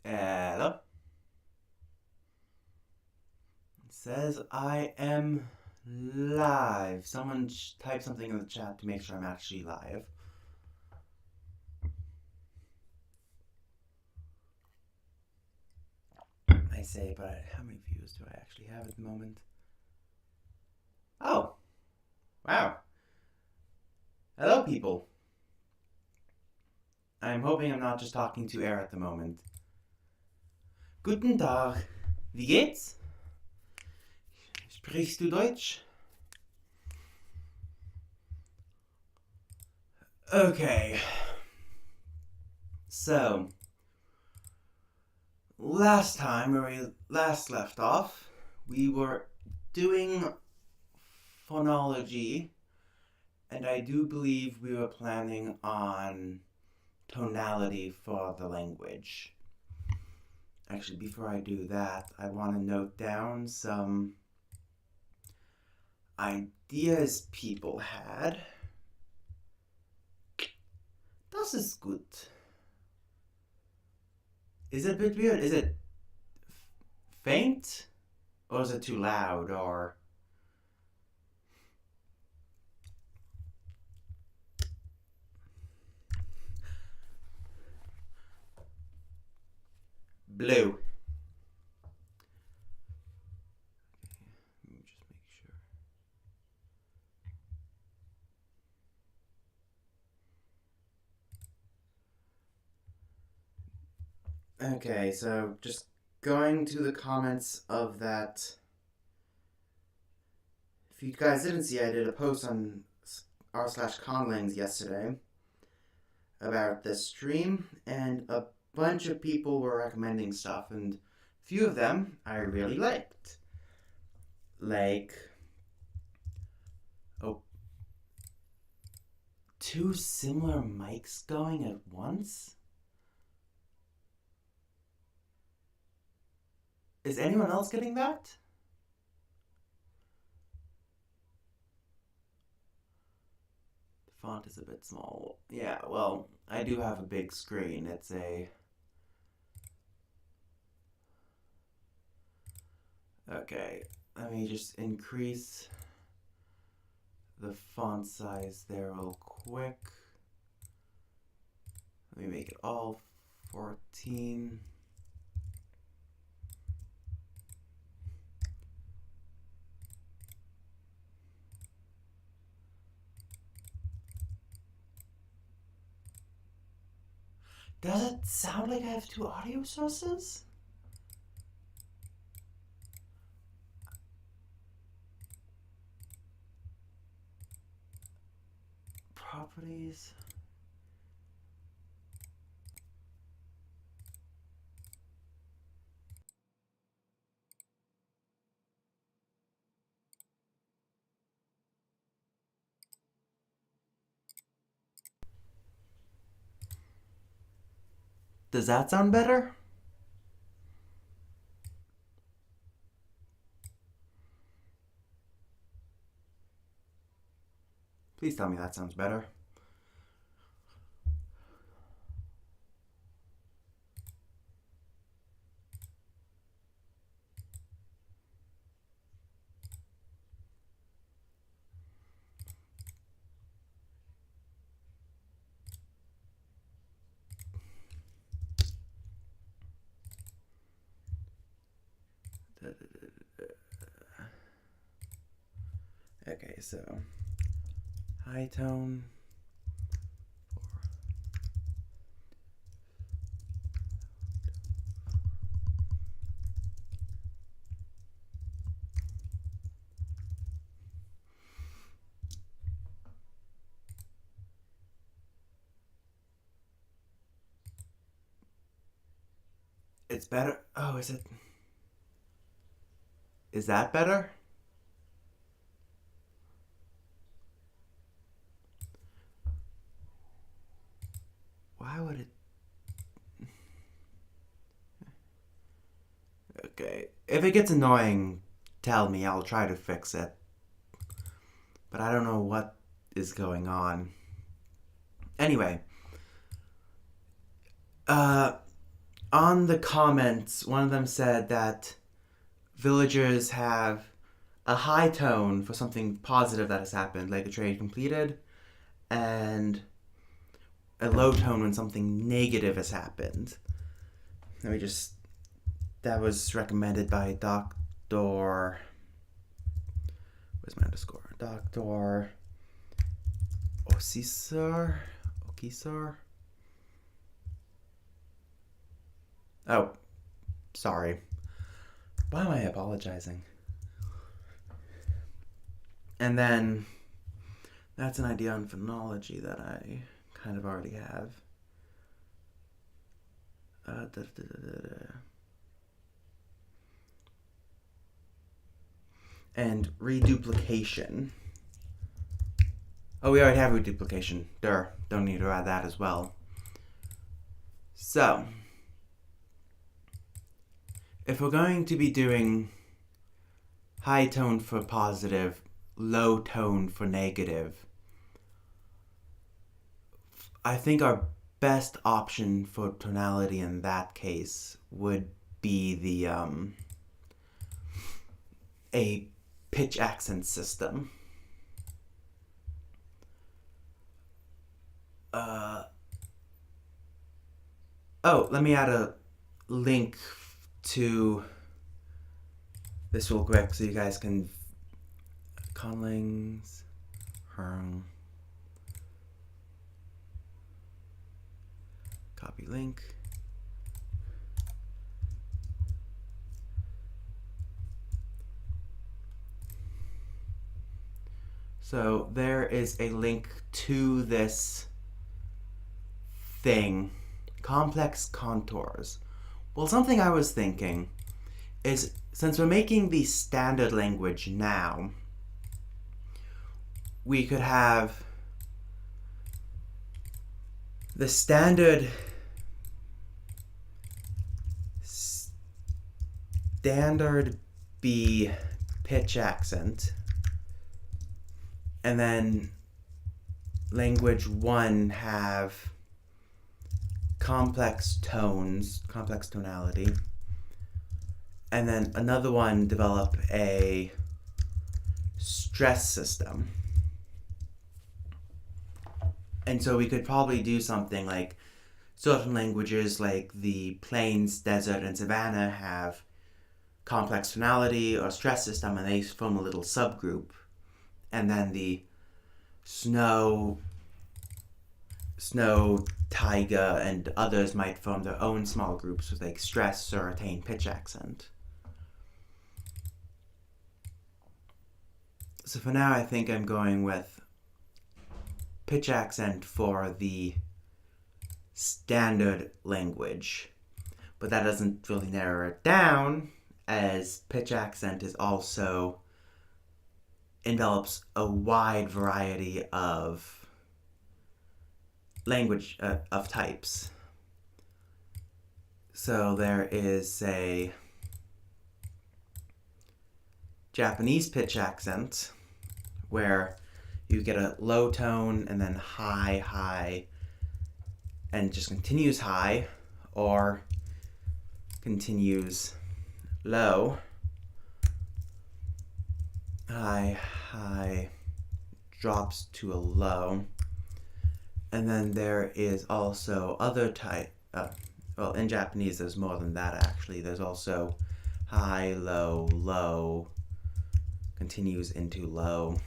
Hello. It says I am live. Someone type something in the chat to make sure I'm actually live. I say, but how many views do I actually have at the moment? Oh, wow. Hello, people. I'm hoping I'm not just talking to air at the moment. Guten Tag. Wie geht's? Sprichst du Deutsch? Okay. So, last time, where we last left off, we were doing phonology, and I do believe we were planning on tonality for the language. Actually, before I do that, I want to note down some ideas people had. Das ist gut. Is it a bit weird? Is it faint? Or is it too loud? Or blue? Let me just make sure. Okay, so just going to the comments of that. If you guys didn't see, I did a post on r/Conlangs yesterday about this stream, and a bunch of people were recommending stuff, and a few of them I really liked. Like, oh, two similar mics going at once? Is anyone else getting that? The font is a bit small. Yeah, well, I do have a big screen. It's a... Okay, let me just increase the font size there real quick. Let me make it all 14. Does it sound like I have two audio sources? Properties. Does that sound better? Please tell me that sounds better. Okay, so high tone. It's better. Oh, is it? Is that better? Why would it? Okay. If it gets annoying, tell me. I'll try to fix it. But I don't know what is going on. Anyway. on the comments, one of them said that villagers have a high tone for something positive that has happened, like a trade completed, and a low tone when something negative has happened. Let me just... That was recommended by Dr. Where's my underscore? Dr. Okisar? Oh, sorry. Why am I apologizing? And then that's an idea on phonology that I kind of already have. And reduplication. Oh, we already have reduplication. Don't need to add that as well. So, if we're going to be doing high tone for positive, low tone for negative, I think our best option for tonality in that case would be the a pitch accent system. Let me add a link to this real quick so you guys can... Conlang's Herng. Copy link. So there is a link to this thing. Complex contours. Well, something I was thinking is, since we're making the standard language now, we could have the standard be pitch accent, and then language 1 have complex tones, complex tonality, and then another one develop a stress system. And so we could probably do something like certain languages like the plains, desert, and savanna have complex tonality or stress system, and they form a little subgroup. And then the snow, taiga, and others might form their own small groups with like stress or attain pitch accent. So for now, I think I'm going with pitch accent for the standard language. But that doesn't really narrow it down, as pitch accent is also envelops a wide variety of language of types. So there is a Japanese pitch accent where you get a low tone and then high, high, and just continues high, or continues low, high, high, drops to a low. And then there is also other type, well, in Japanese there's more than that actually. There's also high, low, low, continues into low,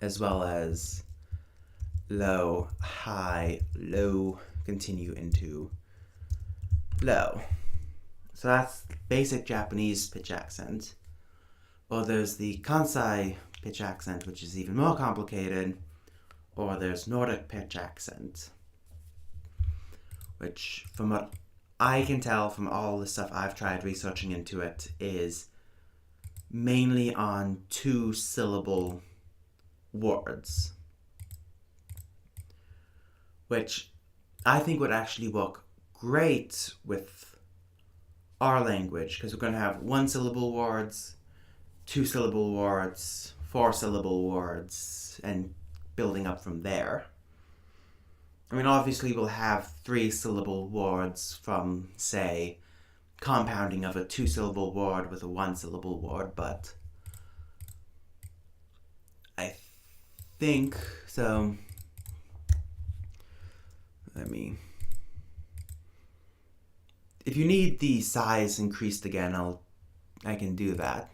as well as low, high, low, continue into low. So that's basic Japanese pitch accent. Or there's the Kansai pitch accent, which is even more complicated. Or there's Nordic pitch accent, which, from what I can tell from all the stuff I've tried researching into it, is mainly on 2-syllable words, which I think would actually work great with our language, because we're going to have 1-syllable words, 2-syllable words, 4-syllable words, and building up from there. I mean, obviously we'll have 3-syllable words from, say, compounding of a 2-syllable word with a 1-syllable word, but I think so. If you need the size increased again, I can do that.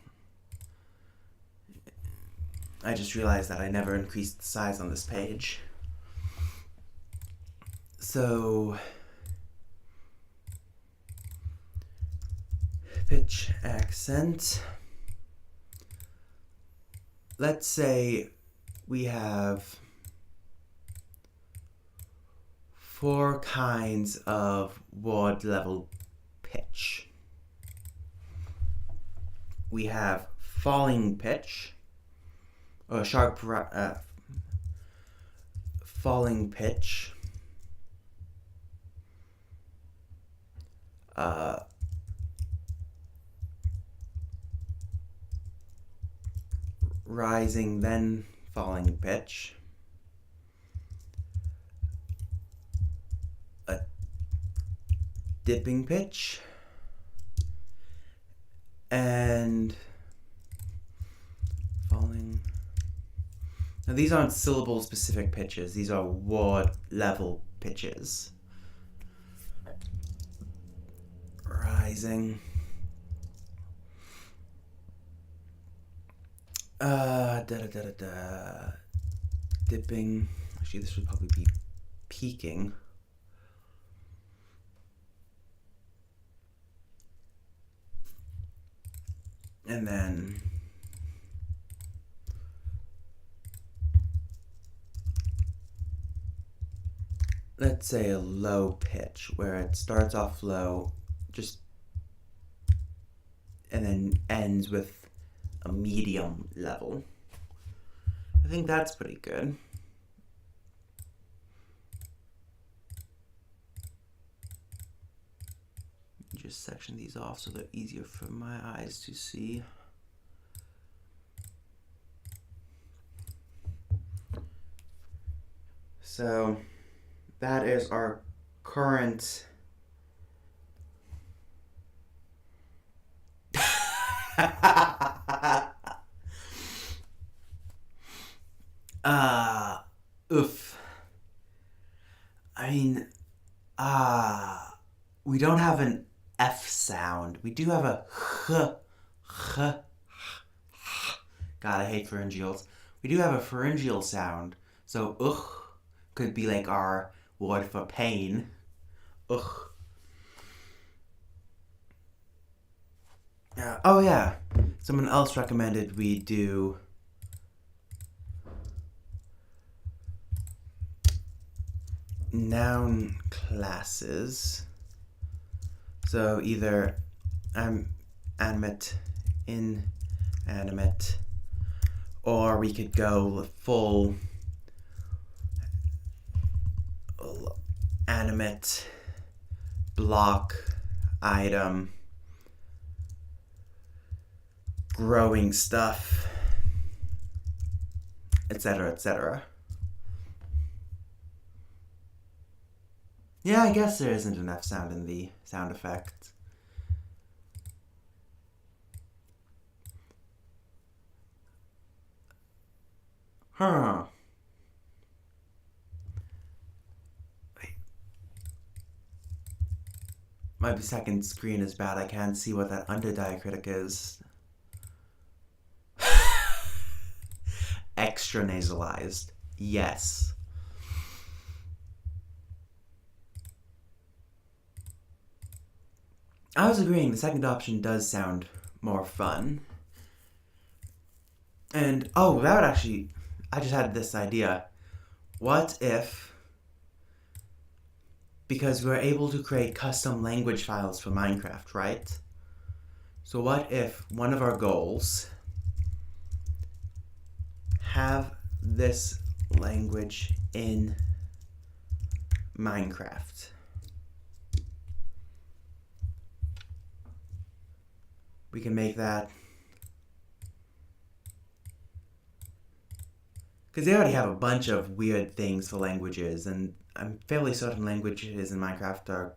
I just realized that I never increased the size on this page. So pitch accent. Let's say we have 4 kinds of word level pitch. We have falling pitch, or sharp falling pitch, rising then falling pitch, a dipping pitch, and falling. Now these aren't syllable specific pitches, these are word level pitches. Rising. Dipping. Actually, this would probably be peaking. And then let's say a low pitch where it starts off low, and then ends with a medium level. I think that's pretty good. Just section these off so they're easier for my eyes to see. So that is our current oof. I mean, we don't have an F sound. We do have a God, I hate pharyngeals. We do have a pharyngeal sound. So, could be like our word for pain. Oh yeah, someone else recommended we do noun classes. So either animate, inanimate, or we could go full animate, block, item, growing stuff, etc., etc. Yeah, I guess there isn't enough sound in the sound effect. Huh. Wait. My second screen is bad. I can't see what that under diacritic is. Extra nasalized. Yes. I was agreeing, the second option does sound more fun. And, that would actually, I just had this idea. What if, because we're able to create custom language files for Minecraft, right? So what if one of our goals, have this language in Minecraft? We can make that Because they already have a bunch of weird things for languages, and I'm fairly certain languages in Minecraft are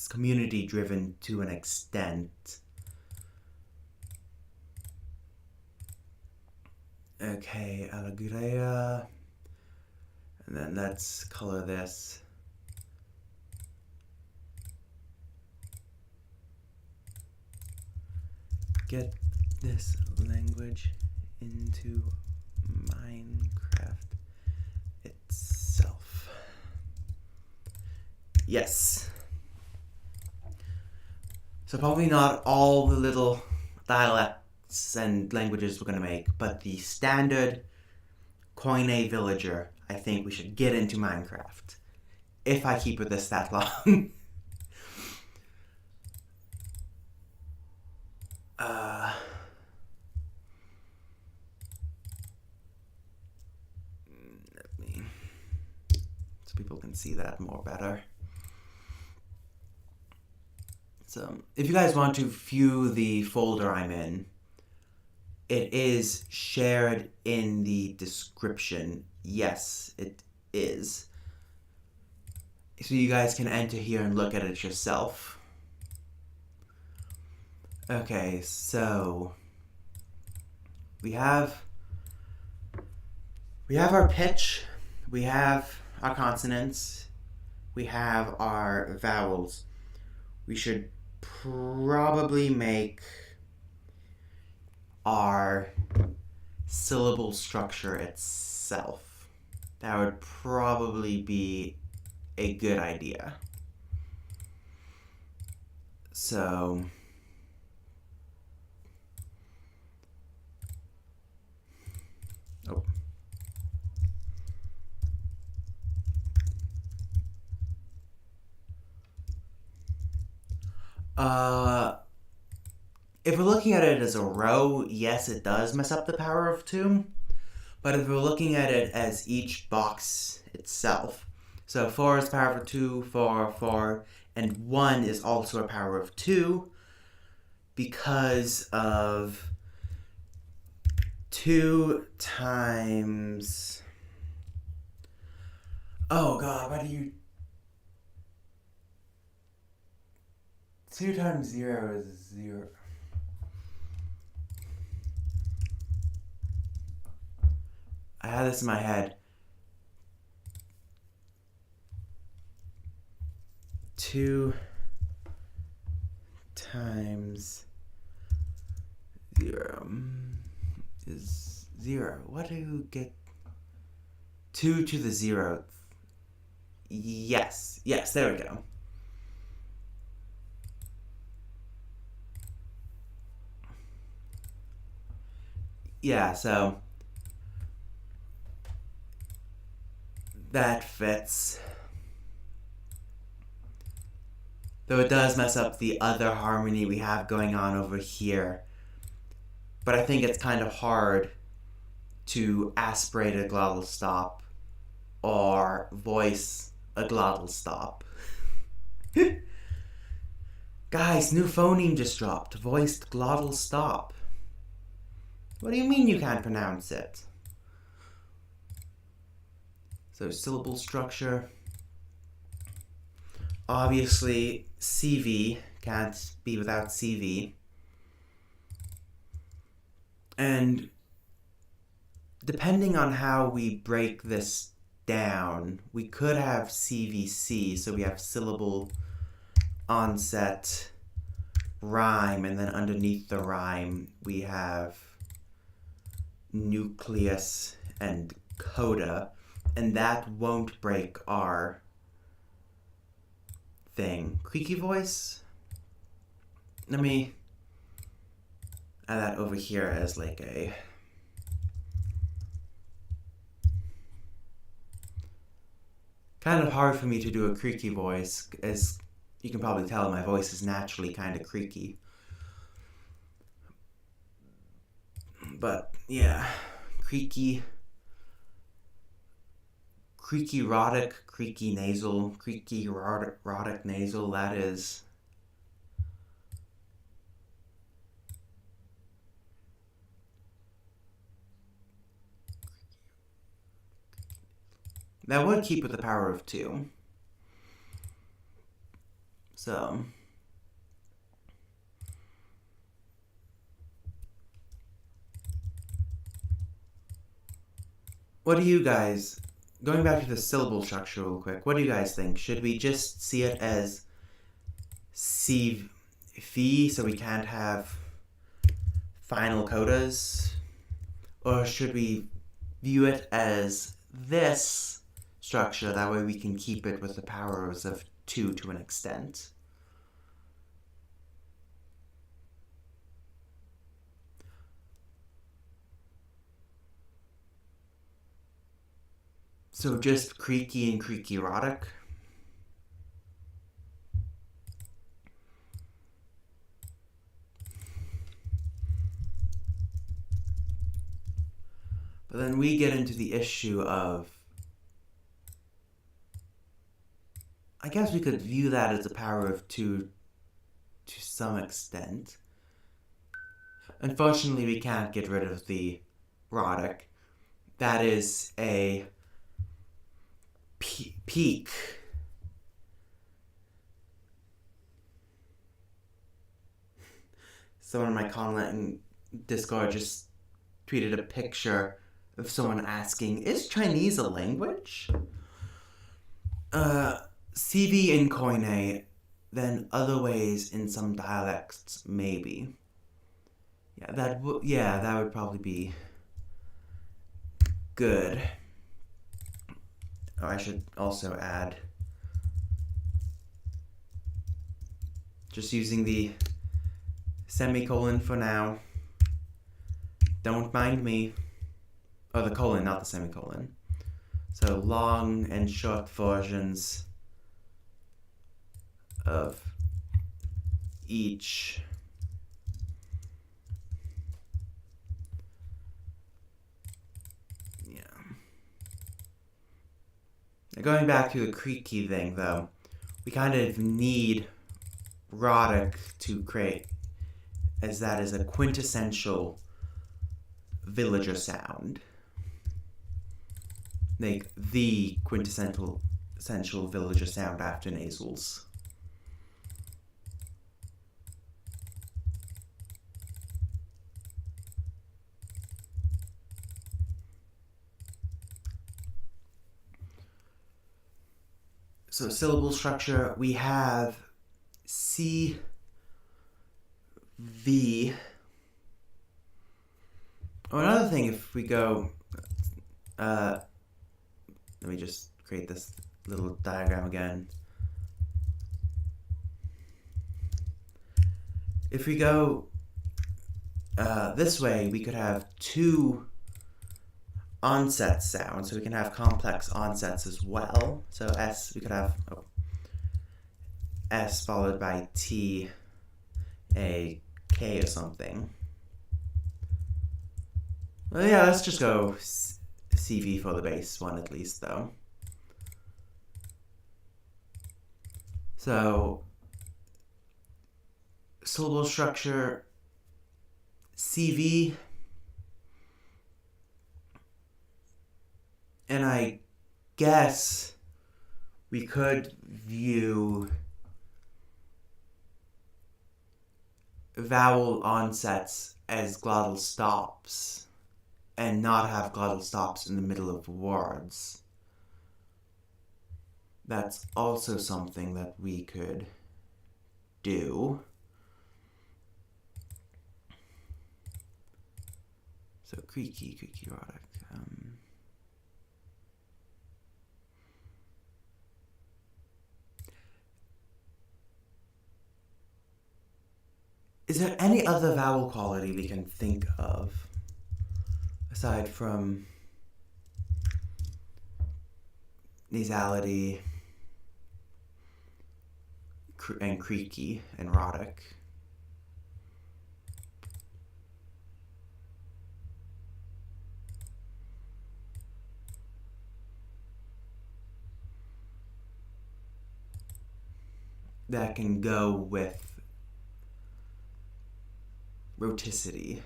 community driven to an extent. Okay, Alegria. And then let's color this. Get this language into Minecraft itself. Yes. So probably not all the little dialects and languages we're going to make, but the standard Koine villager, I think we should get into Minecraft. If I keep with this that long. Let me, so people can see that more better. So, if you guys want to view the folder I'm in, it is shared in the description. Yes, it is. So you guys can enter here and look at it yourself. Okay, so we have our pitch, we have our consonants, we have our vowels. We should probably make our syllable structure itself. That would probably be a good idea. So if we're looking at it as a row, yes, it does mess up the power of 2. But if we're looking at it as each box itself, so 4 is power of 2, 4, 4, and 1 is also a power of 2 because of 2 times... Oh god, what do you... 2 times 0 is 0. I had this in my head. 2 times 0 is 0. What do you get? 2 to the 0th. Yes, there we go. Yeah, so that fits. Though it does mess up the other harmony we have going on over here. But I think it's kind of hard to aspirate a glottal stop or voice a glottal stop. Guys, new phoneme just dropped. Voiced glottal stop. What do you mean you can't pronounce it? So syllable structure. Obviously, CV can't be without CV. And depending on how we break this down, we could have CVC, so we have syllable, onset, rhyme, and then underneath the rhyme we have nucleus and coda, and that won't break our thing. Creaky voice? Let me add that over here as like a... Kind of hard for me to do a creaky voice, as you can probably tell my voice is naturally kind of creaky. But yeah, creaky rhotic, creaky nasal, creaky rhotic nasal, that is... That would keep with the power of 2. So what do you guys, going back to the syllable structure real quick, what do you guys think? Should we just see it as CV so we can't have final codas? Or should we view it as this structure, that way we can keep it with the powers of 2 to an extent? So just creaky and creaky erotic? But then we get into the issue of, I guess we could view that as a power of 2 to some extent. Unfortunately, we can't get rid of the erotic. That is a peak. Someone in my Conlang Discord just tweeted a picture of someone asking, is Chinese a language? CV in Koine, then other ways in some dialects, maybe. Yeah, that would probably be good. Oh, I should also add, just using the semicolon for now. Don't mind me. Oh, the colon, not the semicolon. So long and short versions of each Going back to the creaky thing, though, we kind of need rhotic to create, as that is a quintessential villager sound. Like the quintessential villager sound after nasals. So syllable structure, we have C, V. Oh, another thing, if we go, let me just create this little diagram again. If we go this way, we could have 2 onset sounds, so we can have complex onsets as well. So S, we could have S followed by T, A, K or something. Well, yeah, let's just go CV for the base one at least, though. So syllable structure, CV, and I guess we could view vowel onsets as glottal stops and not have glottal stops in the middle of words. That's also something that we could do. So creaky erotic. Is there any other vowel quality we can think of aside from nasality and creaky and erotic? That can go with rhoticity.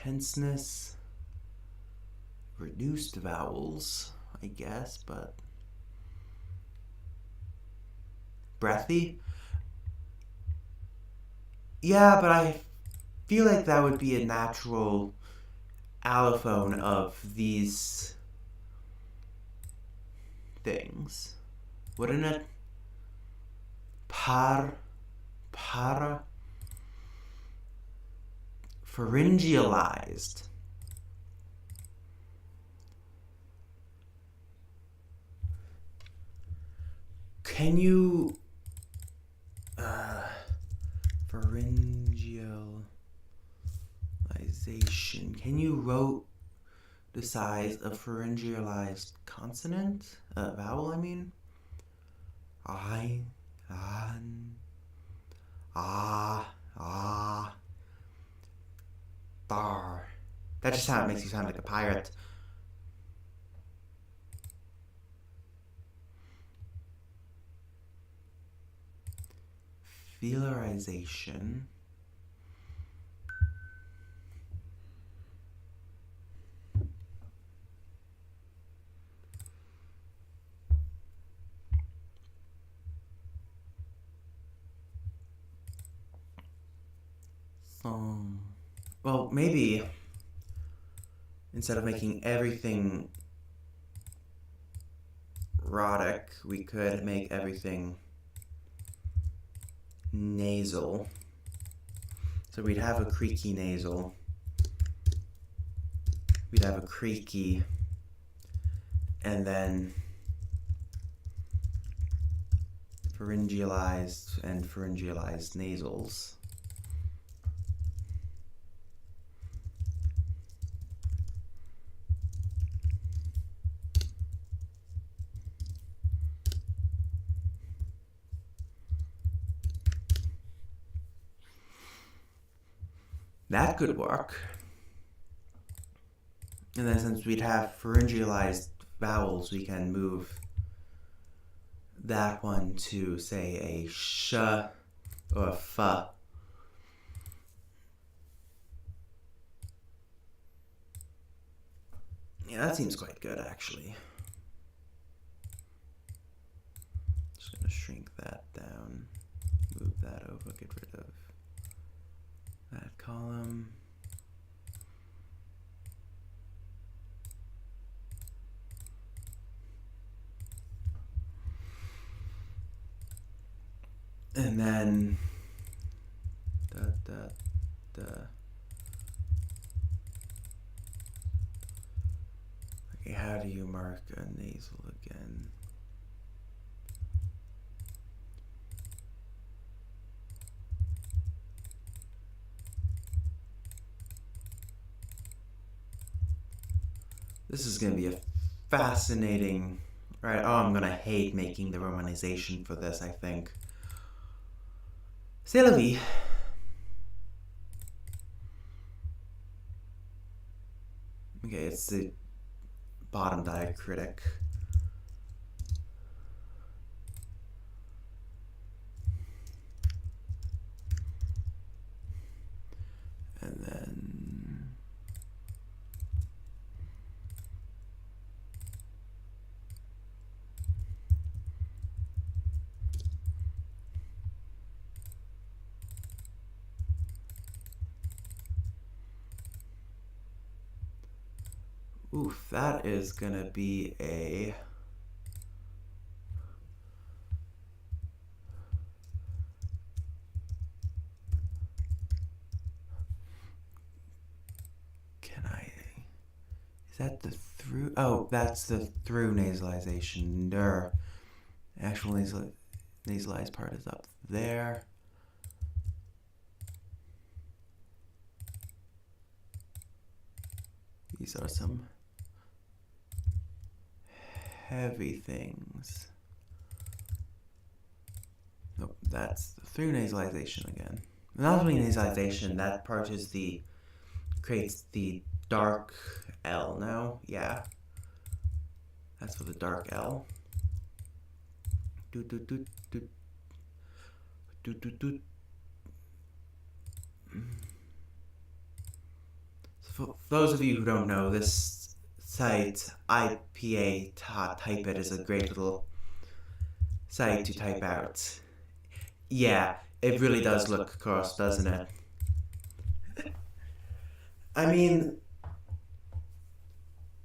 tenseness, reduced vowels, I guess, but breathy? Yeah, but I feel like that would be a natural allophone of these things, wouldn't it? Para, pharyngealized. Can you pharyngealization? Can you size of pharyngealized consonant? Vowel, I mean. I, an, ah, bar. That just makes you sound like a pirate. Velarization. Well, maybe instead of making everything rhotic, we could make everything nasal. So we'd have a creaky nasal. We'd have a creaky, and then pharyngealized and pharyngealized nasals. That could work. And then since we'd have pharyngealized vowels, we can move that one to, say, a sh or a f. Yeah, that seems quite good, actually. Just gonna shrink that down, move that over, get rid of that column. And then okay, how do you mark a nasal again? This is going to be a fascinating, right? Oh, I'm going to hate making the romanization for this, I think. C'est la vie. Okay, it's the bottom diacritic. And then oof, that is gonna be a is that the through? Oh, that's the through nasalization. Der. Actual nasalized part is up there. These are some heavy things. Nope, that's the through nasalization again. Not only nasalization, that part is creates the dark L now. Yeah. That's for the dark L. So For those of you who don't know, this site, IPA Type It, is a great little site to type out. Yeah, it really does look cursed, doesn't it? I mean,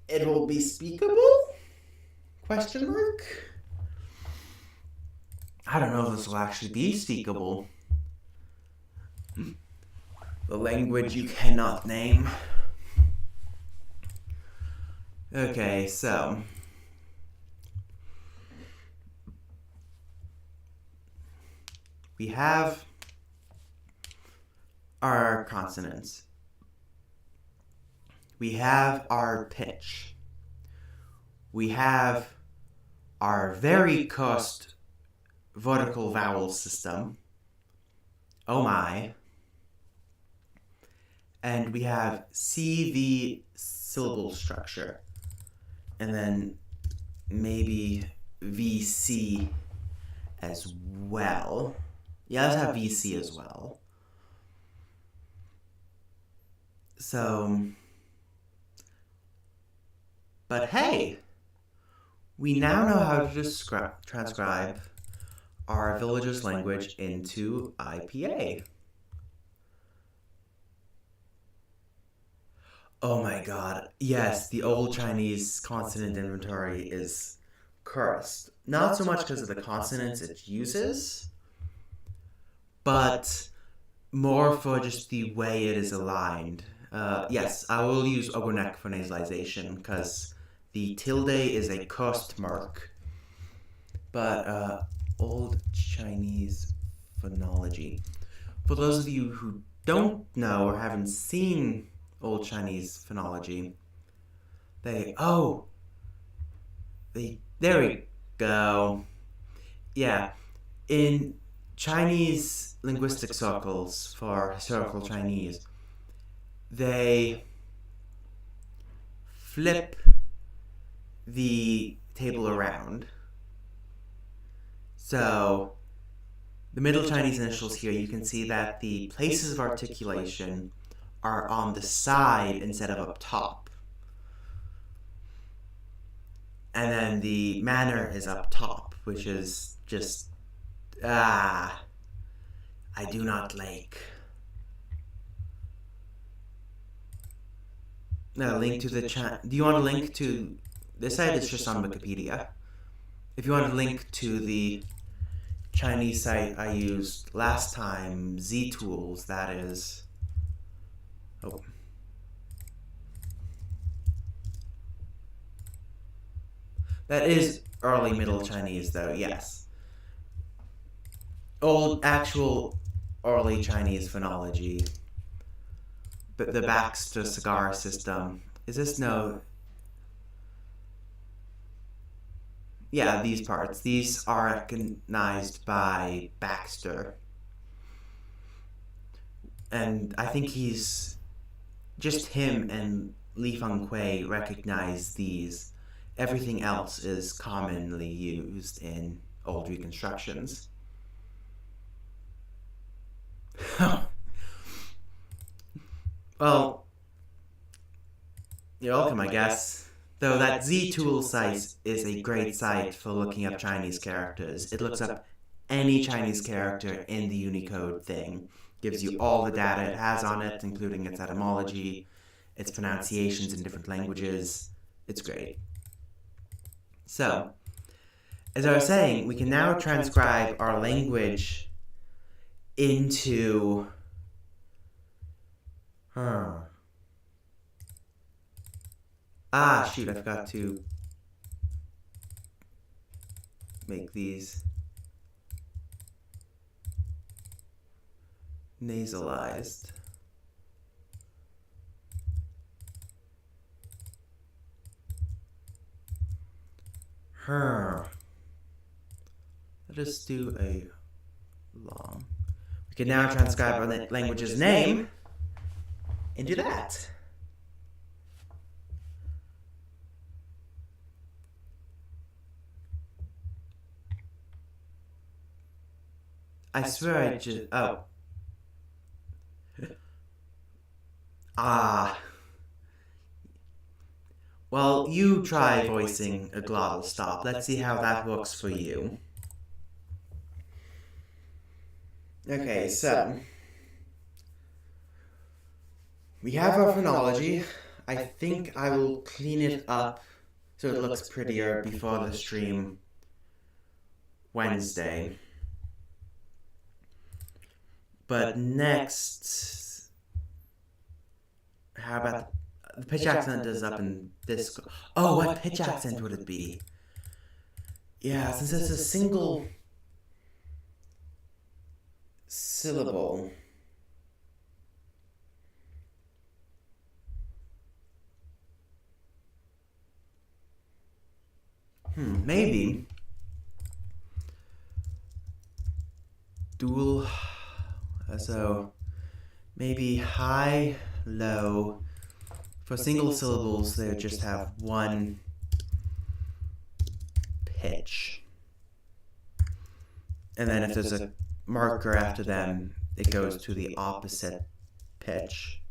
it will be speakable? Question mark? I don't know if this will actually be speakable. The language you cannot name. Okay, so we have our consonants. We have our pitch. We have our very cursed vertical vowel system. Oh my. And we have CV syllable structure. And then maybe VC as well. Yeah, let's have VC as well. So, but hey, we now know how to transcribe our villager's language into IPA. Oh my god, yes, the old Chinese consonant inventory is cursed. Not so much because of the consonants it uses, but more for just the way it is aligned. Yes, I will use ogonek for nasalization because the tilde is a cursed mark. But Old Chinese phonology. For those of you who don't know or haven't seen Old Chinese phonology, there we go. Yeah, in Chinese linguistic circles for historical Chinese, they flip the table around. So, the Middle Chinese initials here, you can see that the places of articulation are on the side instead of up top. And then the manner is up top, which is just, I do not like. No, link to the do you want a link to, this site is just on Wikipedia. If you want a link to the Chinese site I used last time, Z-Tools, that is. Oh. That is early Middle Chinese, though, yes. Actual early Chinese phonology. But the Baxter cigar system. Is this no? Yeah, these parts. These are recognized by Baxter. And I think he's just him and Li Fenghui recognize these. Everything else is commonly used in old reconstructions. Well, you're welcome, I guess. Though that Z-Tool site is a great site for looking up Chinese characters. It looks up any Chinese character in the Unicode thing. Gives you all the data it has on it, including its etymology, its pronunciations in different languages. It's great. So, as I was saying, we can now transcribe our language into... shoot, I forgot to make these nasalized. Let us do a long. We can now transcribe our language's name into that. I swear I just... Well, you try voicing a glottal stop. Let's see how that works for you. Okay, so we have our phonology. I think I will clean it up so it looks prettier before the stream Wednesday. But next, how about the pitch accent is up in this. Oh, what pitch accent would it be? Yeah, since it's a single syllable. Maybe. Dual. So maybe high, low. For single syllables, they would just have one pitch. And then if there's a marker after them, it goes to the opposite pitch.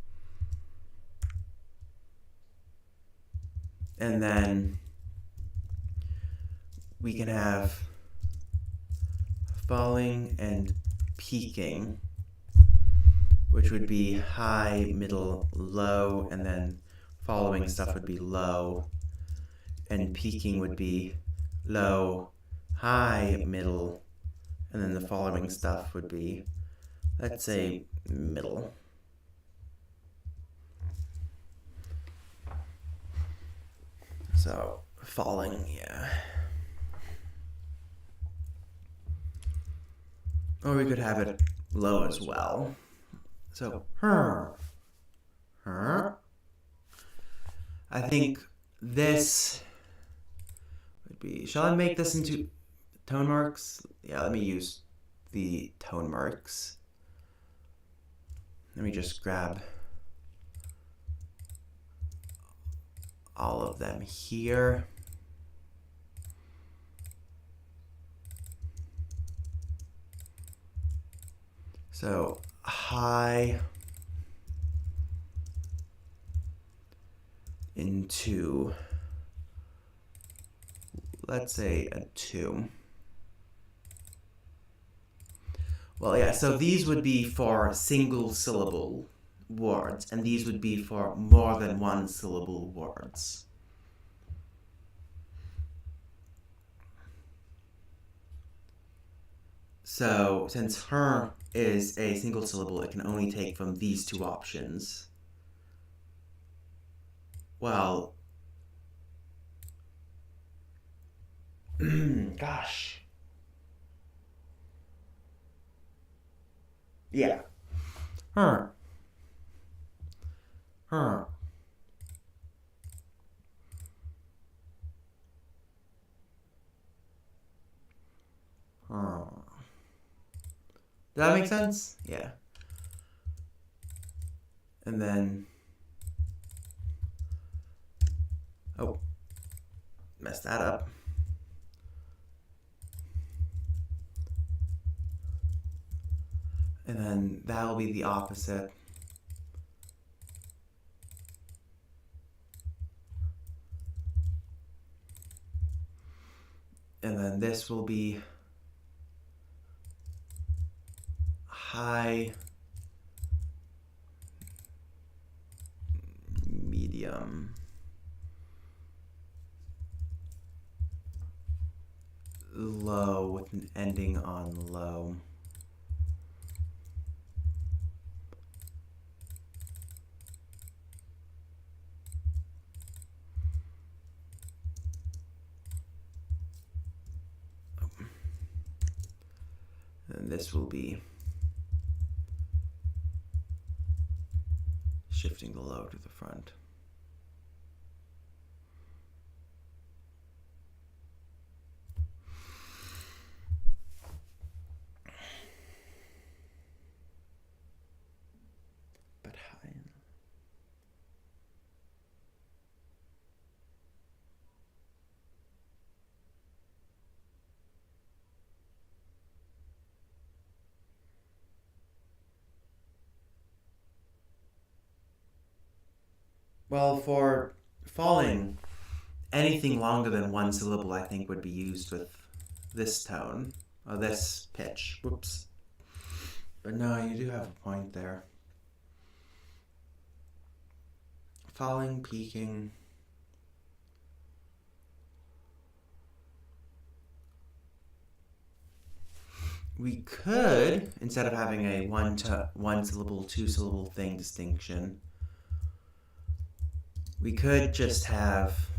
And then we can have falling and peaking, which would be high, middle, low, and then following stuff would be low, and peaking would be low, high, middle, and then the following stuff would be, let's say, middle. So, falling, yeah. Or we could have it low as well. So, her. I think this would be, shall I make this into tone marks? Yeah, let me use the tone marks. Let me just grab all of them here. So high into, let's say a 2. Well, yeah, so these would be for single syllable words, and these would be for more than one syllable words. So, since her is a single syllable, it can only take from these two options. Well, gosh. Yeah. Her. Her. Her. Does that make sense? Yeah. And then, oh, messed that up. And then that will be the opposite. And then this will be high, medium, low with an ending on low. And this will be shifting the low to the front. But high. Well, for falling, anything longer than one syllable, I think, would be used with this tone, or this pitch. Whoops. But no, you do have a point there. Falling, peaking. We could, instead of having a one syllable, two syllable thing distinction, we could just have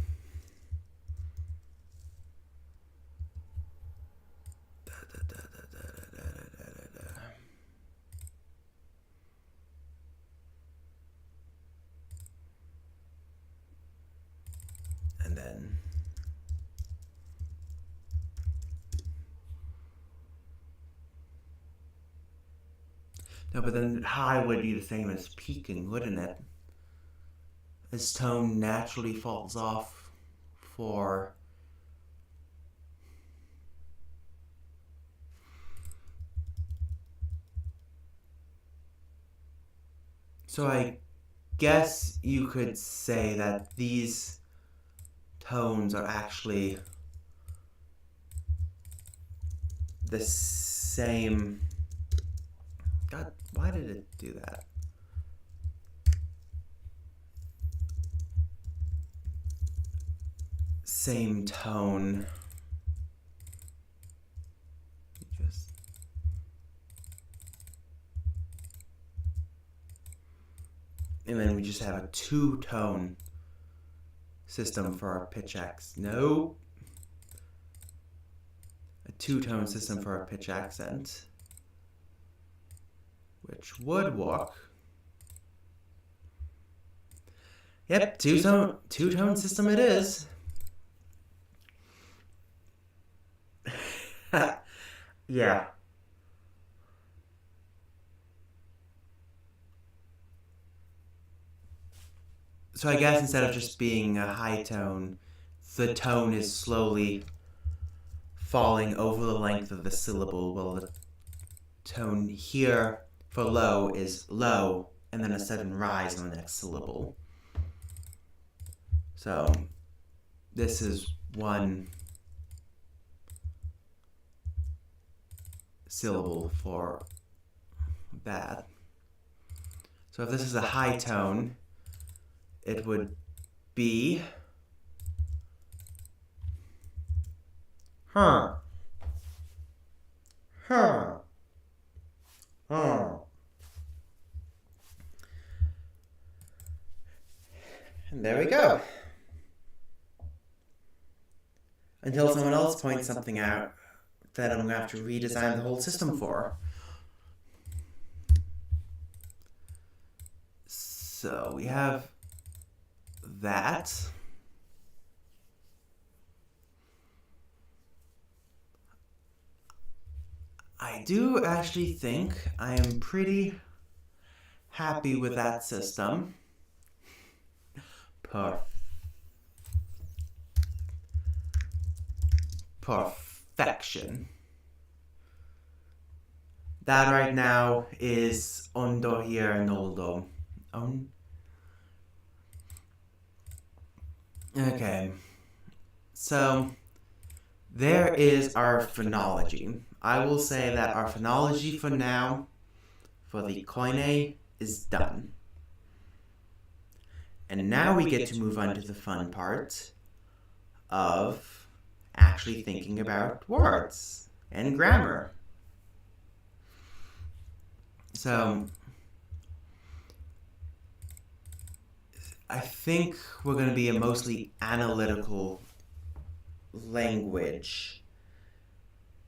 and then no, but then high would be the same as peaking, wouldn't it? As tone naturally falls off for so I guess you could say that these tones are actually the same. God, why did it do that? Same tone. And then we just have a two-tone system for our pitch accent. Nope. A two-tone system for our pitch accent, which would work. Yep, two-tone system it is. Yeah. So I guess instead of just being a high tone, the tone is slowly falling over the length of the syllable. Well, the tone here for low is low, and then a sudden rise on the next syllable. So this is one syllable for that. So if this is a high tone, it would be Herng. Herng. Herng. And there we go. Until someone else points something out that I'm going to have to redesign the whole system for. So we have that. I do actually think I am pretty happy with that system. Perfection. That right now is ondo here and oldo. Okay. So there is our phonology. I will say that our phonology for now, for the Koine, is done. And now we get to move on to the fun part of actually thinking about words and grammar. So I think we're going to be a mostly analytical language.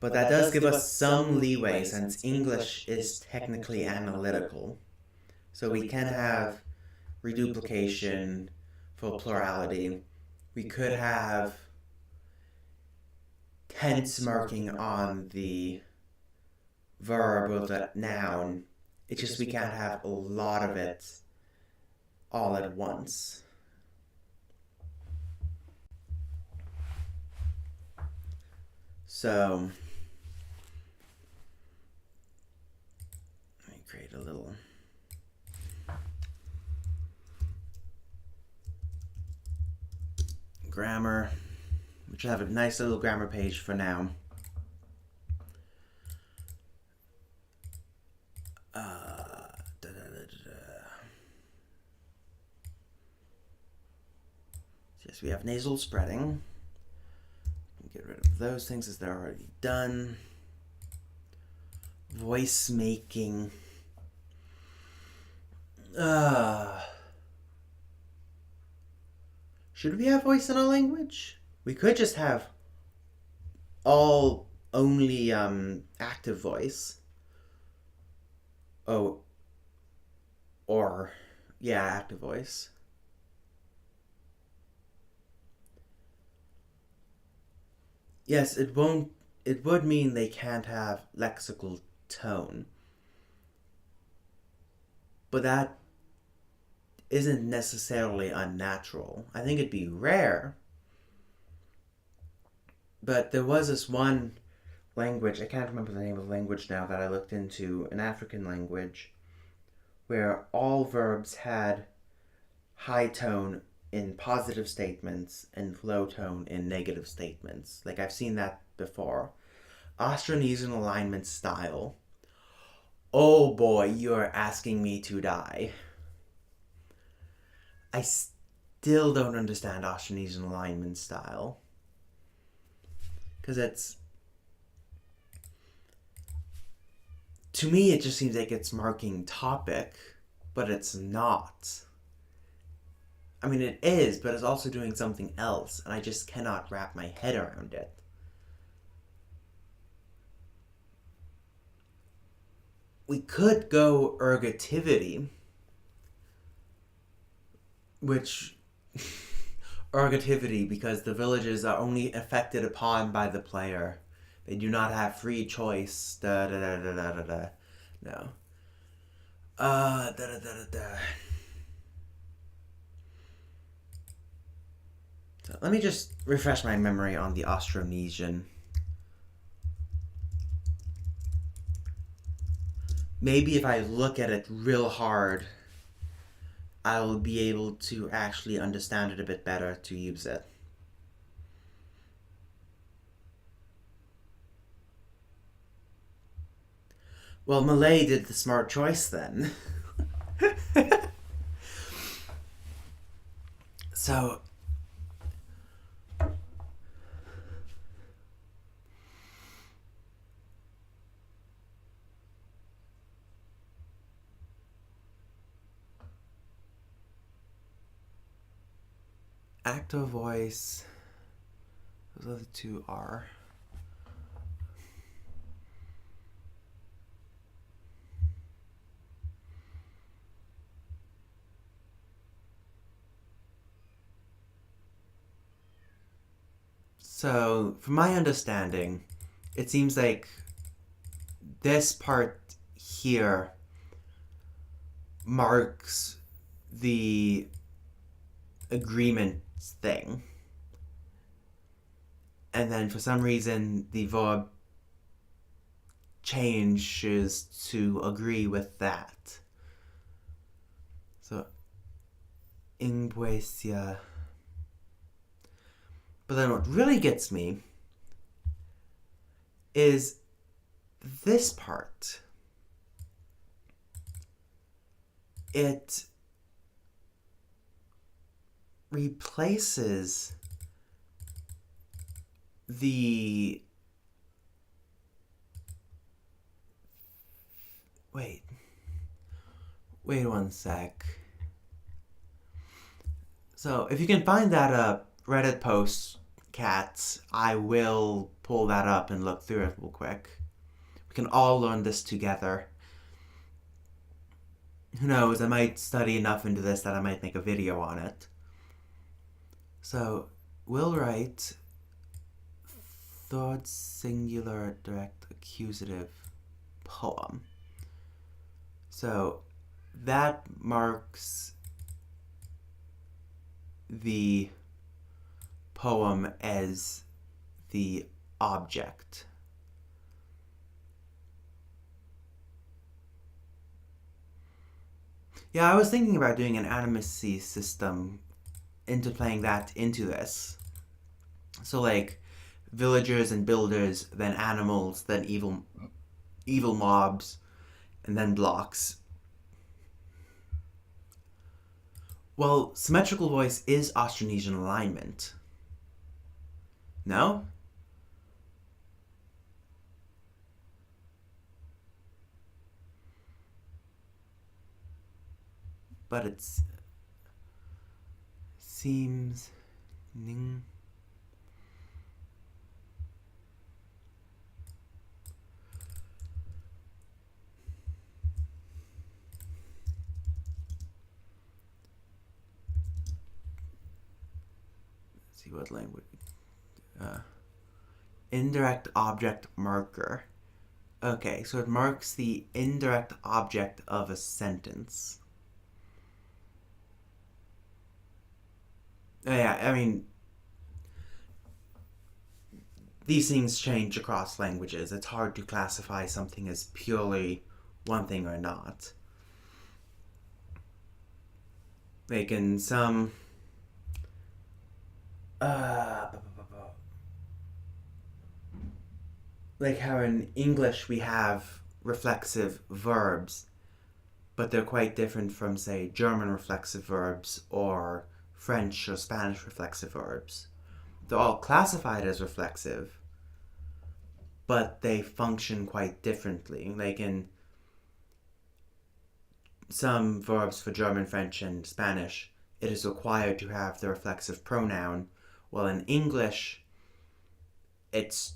But that does give us some leeway since English is technically analytical. So we can have reduplication for plurality. We could have tense marking on the verb or the noun. It's just we can't have a lot of it all at once. So let me create a little grammar, which will have a nice little grammar page for now. Yes, we have nasal spreading. Get rid of those things as they're already done. Voice making. Should we have voice in our language? We could just have only active voice. Oh, or yeah, active voice. Yes, it won't. It would mean they can't have lexical tone, but that isn't necessarily unnatural. I think it'd be rare. But there was this one language, I can't remember the name of the language now, that I looked into, an African language, where all verbs had high tone in positive statements and low tone in negative statements. Like, I've seen that before. Austronesian alignment style. Oh boy, you're asking me to die. I still don't understand Austronesian alignment style. Because to me, it just seems like it's marking topic, but it's not. I mean, it is, but it's also doing something else, and I just cannot wrap my head around it. We could go ergativity, which ergativity, because the villages are only affected upon by the player. They do not have free choice. No. So let me just refresh my memory on the Austronesian. Maybe if I look at it real hard, I'll be able to actually understand it a bit better to use it. Well, Malay did the smart choice then. So, active voice, those other two are. So, from my understanding, it seems like this part here marks the agreement thing. And then for some reason, the verb changes to agree with that. So, Ingwesia. But then what really gets me is this part. It replaces the... Wait one sec. So if you can find that Reddit post, cats, I will pull that up and look through it real quick. We can all learn this together. Who knows, I might study enough into this that I might make a video on it. So, we'll write third singular direct accusative poem. So, that marks the poem as the object. Yeah, I was thinking about doing an animacy system, interplaying that into this. So like villagers and builders, then animals, then evil mobs, and then blocks. Well, symmetrical voice is Austronesian alignment. No? But it seems... see what language. Indirect object marker. Okay, so it marks the indirect object of a sentence. Yeah, I mean, these things change across languages. It's hard to classify something as purely one thing or not. Like in some like how in English we have reflexive verbs, but they're quite different from, say, German reflexive verbs or French or Spanish reflexive verbs. They're all classified as reflexive, but they function quite differently. Like in some verbs for German, French, and Spanish, it is required to have the reflexive pronoun, while in English, it's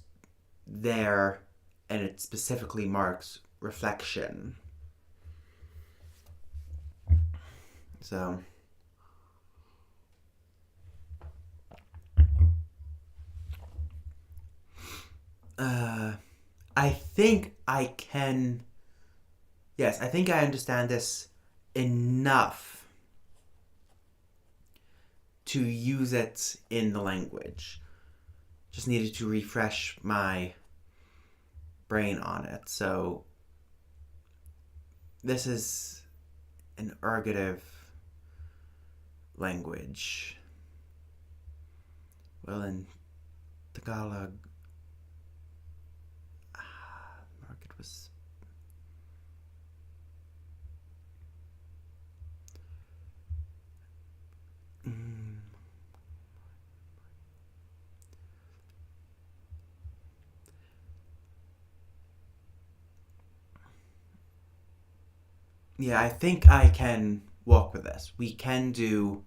there and it specifically marks reflection. So, I think I can. Yes, I think I understand this enough to use it in the language. Just needed to refresh my brain on it. So, this is an ergative language. Well, in Tagalog, market was... Yeah, I think I can work with this. We can do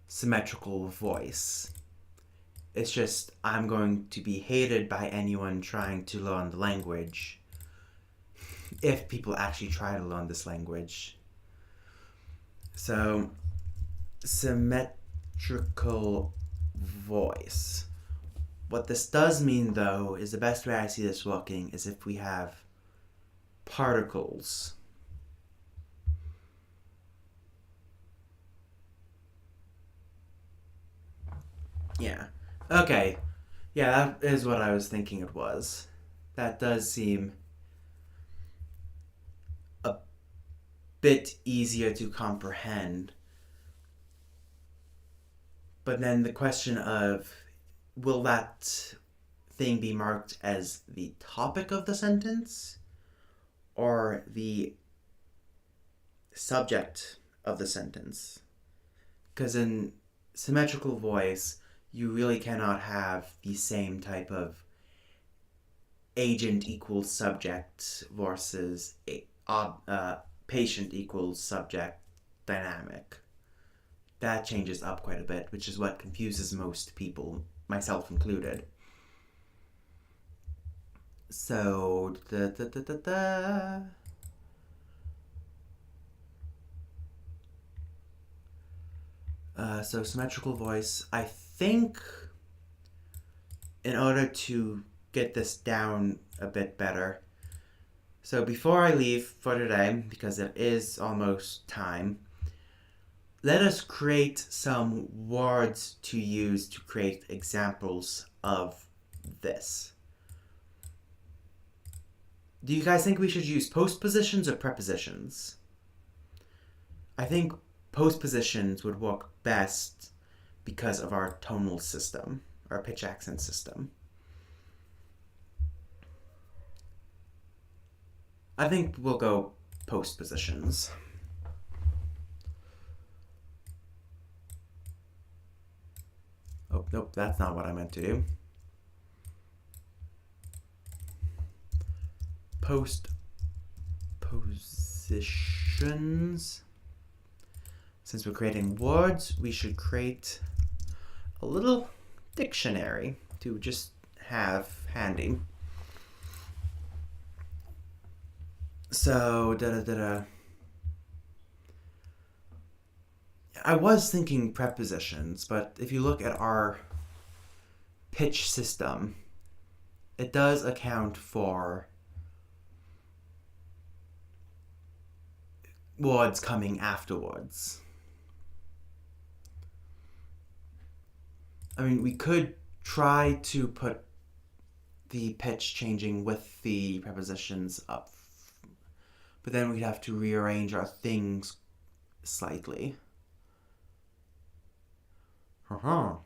symmetrical voice. It's just I'm going to be hated by anyone trying to learn the language. If people actually try to learn this language. So, symmetrical voice. What this does mean, though, is the best way I see this working is if we have particles. Yeah. Okay. Yeah, that is what I was thinking it was. That does seem a bit easier to comprehend. But then the question of, will that thing be marked as the topic of the sentence or the subject of the sentence? Because in symmetrical voice, you really cannot have the same type of agent equals subject versus patient equals subject dynamic. That changes up quite a bit, which is what confuses most people, myself included. So, so symmetrical voice, I think in order to get this down a bit better, so before I leave for today, because it is almost time, let us create some words to use to create examples of this. Do you guys think we should use postpositions or prepositions? I think postpositions would work best because of our tonal system. our pitch accent system. I think we'll go post positions. Oh, nope, that's not what I meant to do. Post positions. Since we're creating words, we should create a little dictionary to just have handy. So, I was thinking prepositions, but if you look at our pitch system, it does account for words coming afterwards. I mean, we could try to put the pitch changing with the prepositions up, but then we'd have to rearrange our things slightly. Oh,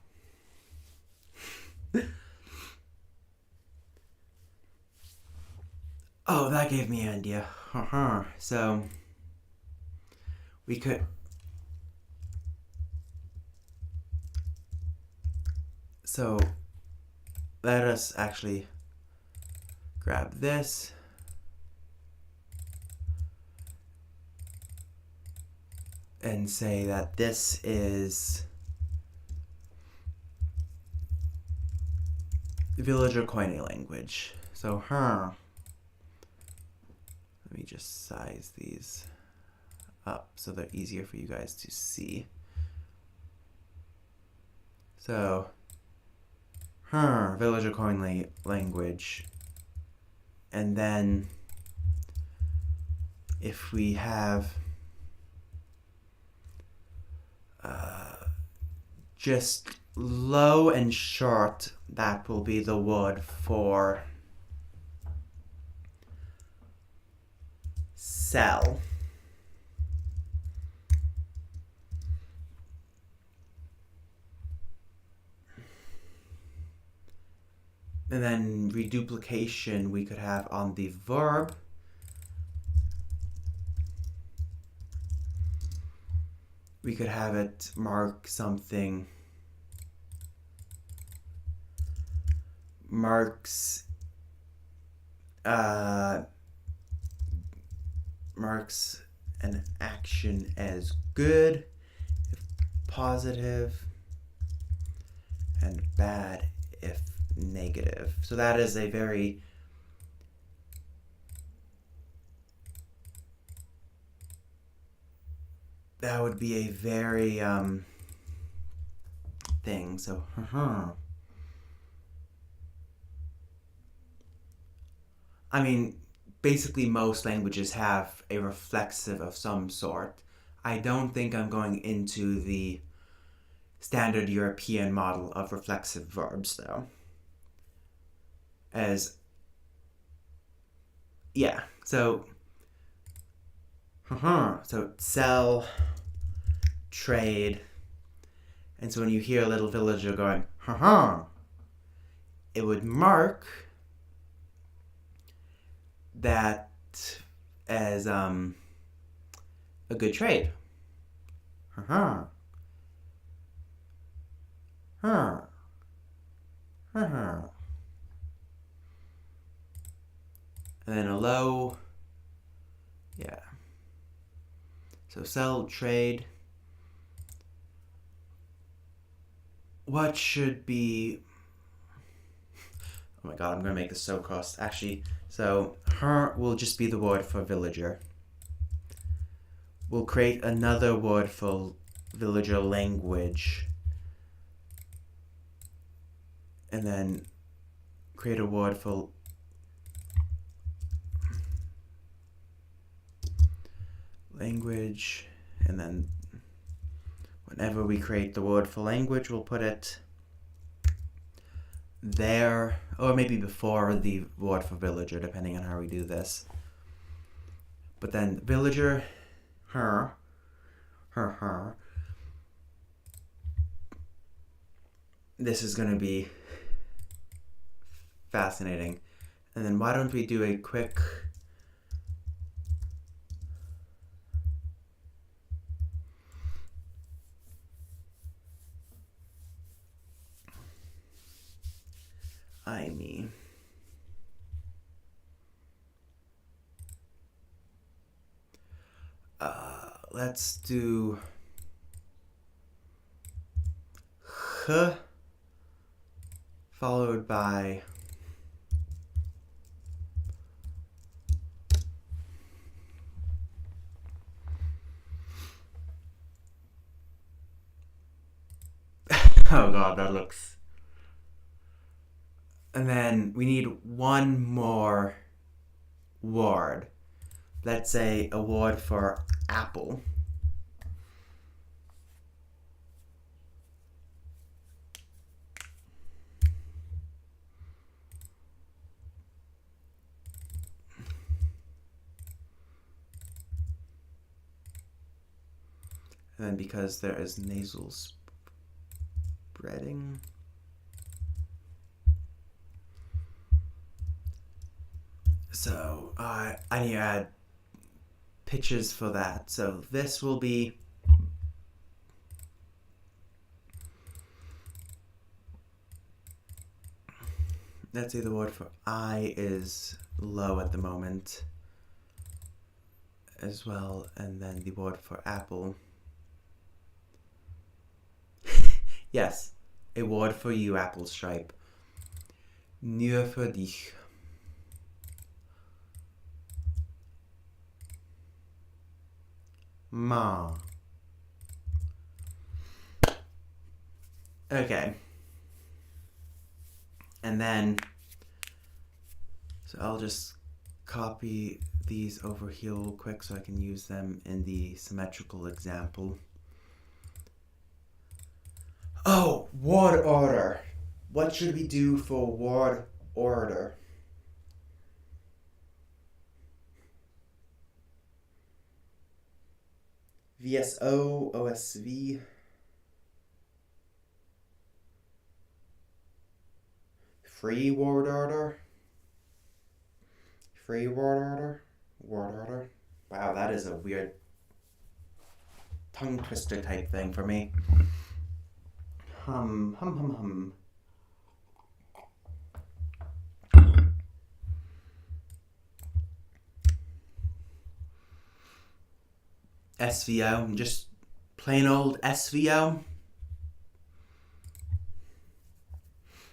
that gave me an idea. So we could let us actually grab this and say that this is villager coining language. So, let me just size these up so they're easier for you guys to see. So, villager coin language. And then if we have just low and short, that will be the word for cell. And then reduplication we could have on the verb. We could have it mark something, marks an action as good if positive, and bad if negative. So that is a very that would be a very thing. So I mean, basically most languages have a reflexive of some sort. I don't think I'm going into the standard European model of reflexive verbs though. So sell, trade, and so when you hear a little villager going, it would mark that as a good trade. And then a low, so sell, trade. What should be, oh my god, I'm gonna make this so cross. Actually, so her will just be the word for villager. We'll create another word for villager language. And then create a word for language, and then whenever we create the word for language, we'll put it there, or maybe before the word for villager, depending on how we do this. But then villager, her. this is going to be fascinating. And then why don't we do a quick me. Let's do h followed by oh god, that looks. And then we need one more word. Let's say a word for apple. And then because there is nasal spreading, so I need to add pitches for that. So this will be let's say the word for I is low at the moment as well, and then the word for apple. Yes, a word for you, apple stripe. Nur für dich. Ma. Okay. And then, so I'll just copy these over here real quick so I can use them in the symmetrical example. Oh, word order. What should we do for word order? VSO, OSV. Free word order. Free word order. Word order. Wow, that is a weird tongue twister type thing for me. Hum. SVO, just plain old SVO.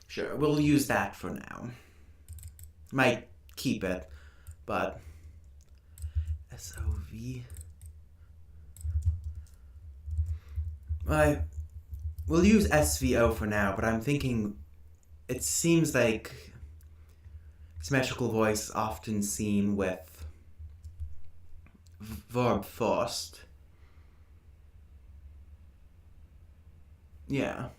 Sure, we'll use that for now. Might keep it, but SOV. We'll use SVO for now, but I'm thinking it seems like symmetrical voice is often seen with verb first. Yeah.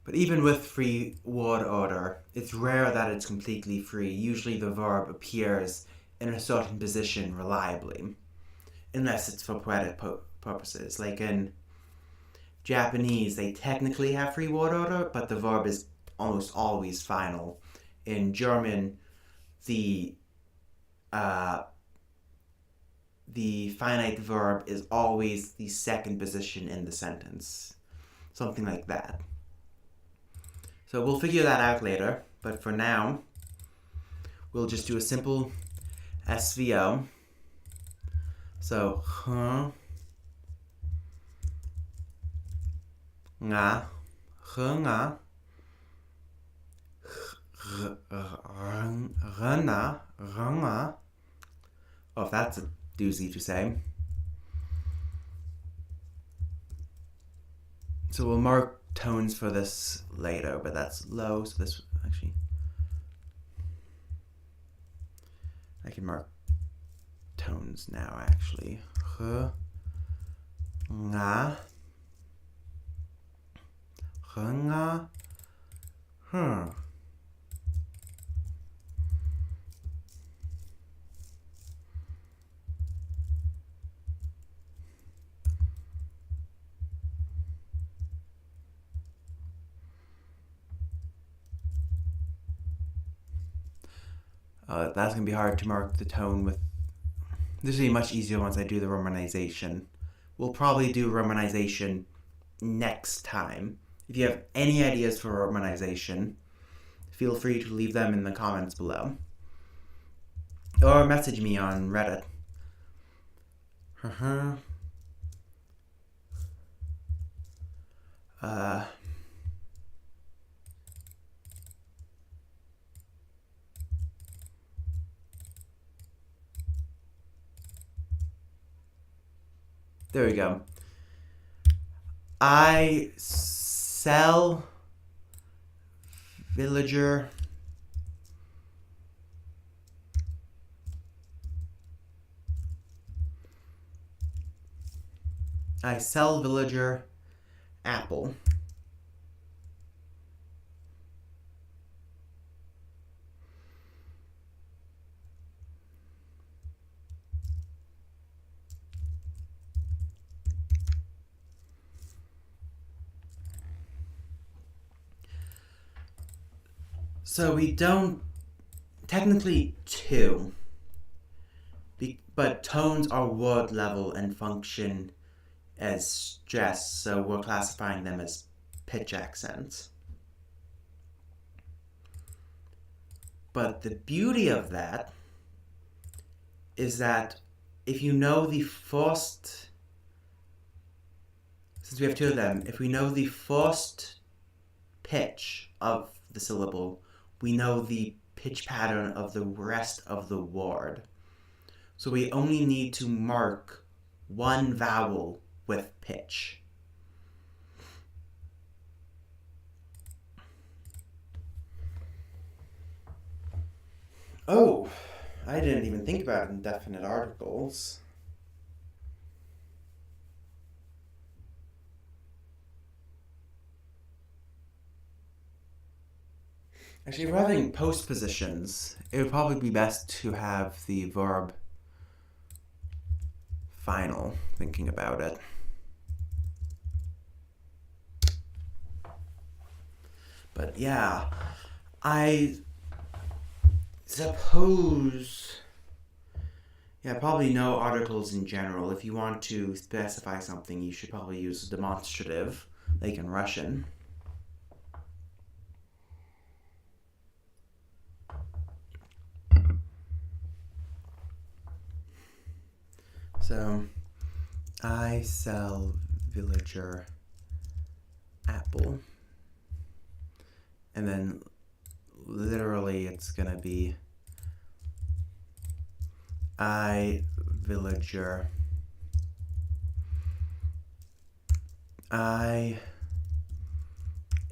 But even with free word order, it's rare that it's completely free. Usually the verb appears in a certain position reliably, unless it's for poetic purposes. Like in Japanese, they technically have free word order, but the verb is almost always final. In German, the finite verb is always the second position in the sentence. Something like that. So we'll figure that out later, but for now, we'll just do a simple SVO. So, nga, nga, rna, ranga. Oh, that's a doozy to say. So we'll mark tones for this later, but that's low, so this actually I can mark tones now actually. Nga, nga, That's going to be hard to mark the tone with. This will be much easier once I do the romanization. We'll probably do romanization next time. If you have any ideas for romanization, feel free to leave them in the comments below. Or message me on Reddit. There we go. I sell villager apple. So we don't, technically two, but tones are word level and function as stress, so we're classifying them as pitch accents. But the beauty of that is that if you know the first, since we have two of them, if we know the first pitch of the syllable, we know the pitch pattern of the rest of the word. So we only need to mark one vowel with pitch. Oh, I didn't even think about indefinite articles. Actually, if we're having postpositions, it would probably be best to have the verb final, thinking about it. But yeah, I suppose, yeah, probably no articles in general. If you want to specify something, you should probably use a demonstrative, like in Russian. So, I sell villager apple. And then literally it's gonna be I villager I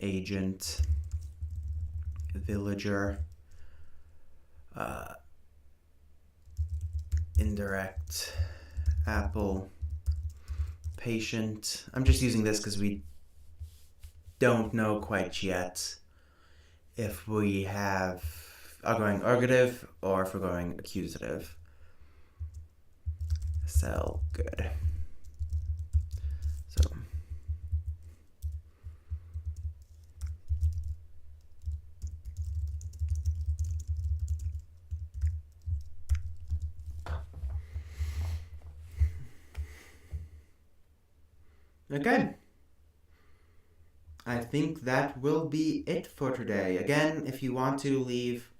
agent villager indirect apple patient. I'm just using this because we don't know quite yet if we are going ergative or if we're going accusative. Sell good. So okay. I think that will be it for today. Again, if you want to leave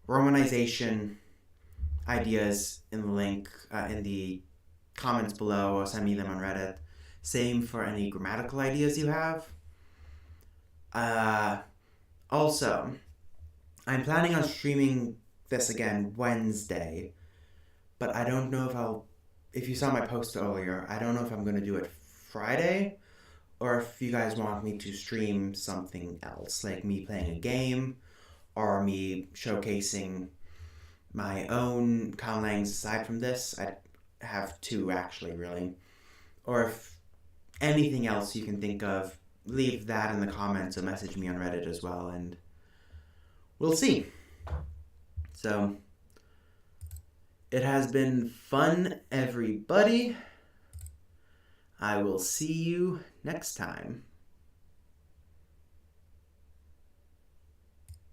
romanization ideas in the link in the comments below or send me them on Reddit. Same for any grammatical ideas you have. Also, I'm planning on streaming this again Wednesday, but I don't know if you saw my post earlier, I don't know if I'm going to do it Friday or if you guys want me to stream something else, like me playing a game or me showcasing my own Conlangs aside from this. I have two actually, really. Or if anything else you can think of, leave that in the comments or message me on Reddit as well, and we'll see. So, it has been fun, everybody. I will see you next time.